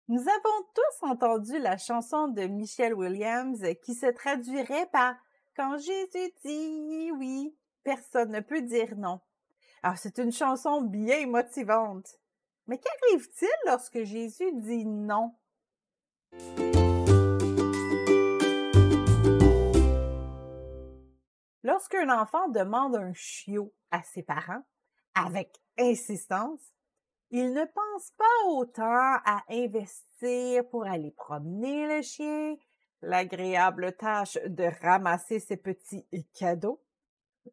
Nous avons tous entendu la chanson de Michelle Williams qui se traduirait par Quand Jésus dit oui, personne ne peut dire non. Alors, c'est une chanson bien motivante. Mais qu'arrive-t-il lorsque Jésus dit non? Lorsqu'un enfant demande un chiot à ses parents, avec insistance, il ne pense pas autant à investir pour aller promener le chien, l'agréable tâche de ramasser ses petits cadeaux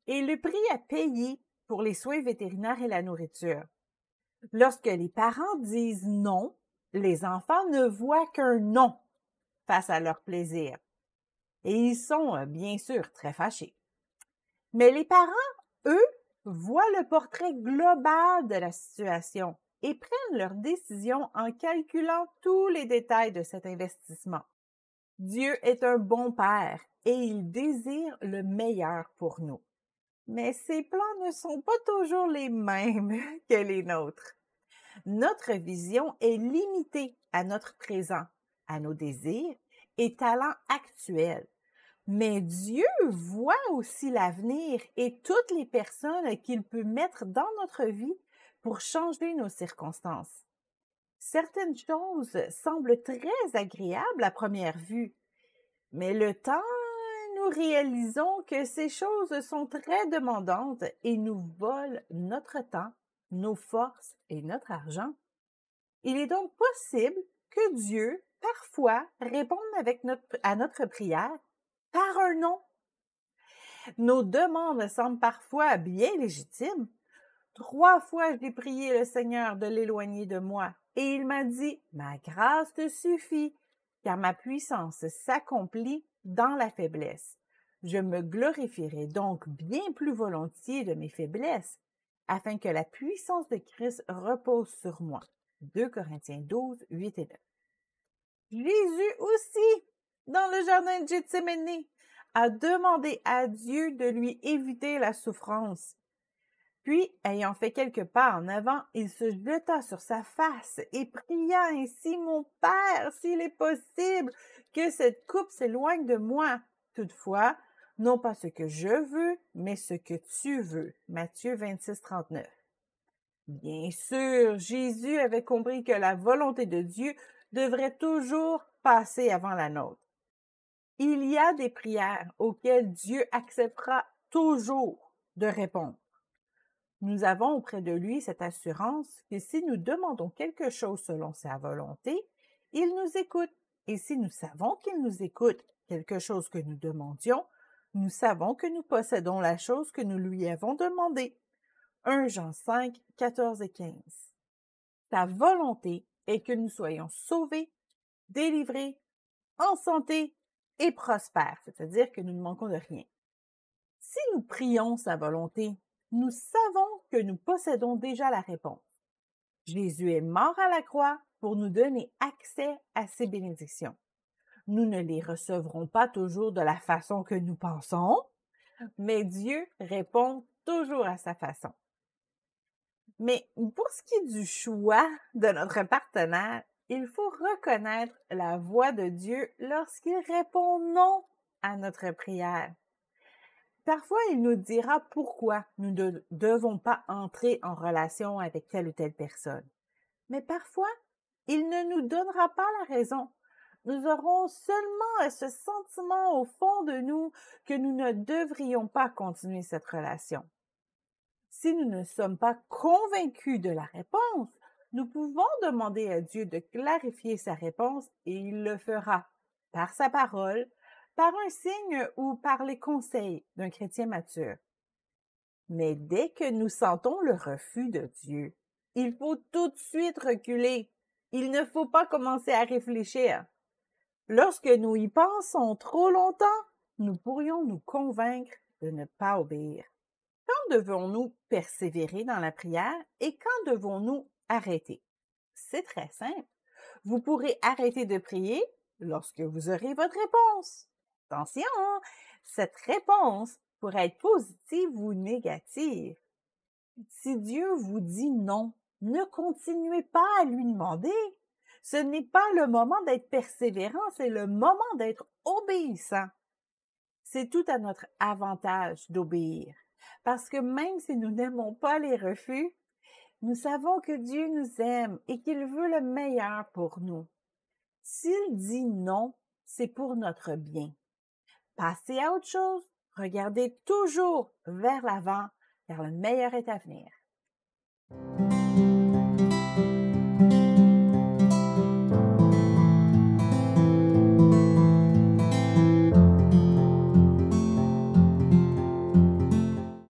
et le prix à payer pour les soins vétérinaires et la nourriture. Lorsque les parents disent non, les enfants ne voient qu'un non face à leur plaisir. Et ils sont, bien sûr, très fâchés. Mais les parents, eux, voient le portrait global de la situation et prennent leurs décisions en calculant tous les détails de cet investissement. Dieu est un bon père et il désire le meilleur pour nous. Mais ses plans ne sont pas toujours les mêmes que les nôtres. Notre vision est limitée à notre présent, à nos désirs et talents actuels. Mais Dieu voit aussi l'avenir et toutes les personnes qu'il peut mettre dans notre vie pour changer nos circonstances. Certaines choses semblent très agréables à première vue, mais le temps, nous réalisons que ces choses sont très demandantes et nous volent notre temps, nos forces et notre argent. Il est donc possible que Dieu, parfois, réponde à notre prière par un non. Nos demandes semblent parfois bien légitimes. 3 fois, j'ai prié le Seigneur de l'éloigner de moi, et il m'a dit, « Ma grâce te suffit, car ma puissance s'accomplit dans la faiblesse. Je me glorifierai donc bien plus volontiers de mes faiblesses, afin que la puissance de Christ repose sur moi. » 2 Corinthiens 12, 8 et 9. Jésus aussi, dans le jardin de Gethsémani, a demandé à Dieu de lui éviter la souffrance. Puis, ayant fait quelques pas en avant, il se jeta sur sa face et pria ainsi, « Mon Père, s'il est possible, que cette coupe s'éloigne de moi. Toutefois, non pas ce que je veux, mais ce que tu veux. » Matthieu 26, 39. Bien sûr, Jésus avait compris que la volonté de Dieu devrait toujours passer avant la nôtre. Il y a des prières auxquelles Dieu acceptera toujours de répondre. Nous avons auprès de lui cette assurance que si nous demandons quelque chose selon sa volonté, il nous écoute. Et si nous savons qu'il nous écoute quelque chose que nous demandions, nous savons que nous possédons la chose que nous lui avons demandée. 1 Jean 5, 14 et 15. Sa volonté est que nous soyons sauvés, délivrés, en santé et prospères, c'est-à-dire que nous ne manquons de rien. Si nous prions sa volonté, nous savons que nous possédons déjà la réponse. Jésus est mort à la croix pour nous donner accès à ces bénédictions. Nous ne les recevrons pas toujours de la façon que nous pensons, mais Dieu répond toujours à sa façon. Mais pour ce qui est du choix de notre partenaire, il faut reconnaître la voix de Dieu lorsqu'il répond non à notre prière. Parfois, il nous dira pourquoi nous ne devons pas entrer en relation avec telle ou telle personne. Mais parfois, il ne nous donnera pas la raison. Nous aurons seulement ce sentiment au fond de nous que nous ne devrions pas continuer cette relation. Si nous ne sommes pas convaincus de la réponse, nous pouvons demander à Dieu de clarifier sa réponse et il le fera par sa parole, par un signe ou par les conseils d'un chrétien mature. Mais dès que nous sentons le refus de Dieu, il faut tout de suite reculer. Il ne faut pas commencer à réfléchir. Lorsque nous y pensons trop longtemps, nous pourrions nous convaincre de ne pas obéir. Quand devons-nous persévérer dans la prière et quand devons-nous arrêter? C'est très simple. Vous pourrez arrêter de prier lorsque vous aurez votre réponse. Attention, cette réponse pourrait être positive ou négative. Si Dieu vous dit non, ne continuez pas à lui demander. Ce n'est pas le moment d'être persévérant, c'est le moment d'être obéissant. C'est tout à notre avantage d'obéir, parce que même si nous n'aimons pas les refus, nous savons que Dieu nous aime et qu'il veut le meilleur pour nous. S'il dit non, c'est pour notre bien. Passez à autre chose, regardez toujours vers l'avant, car le meilleur est à venir.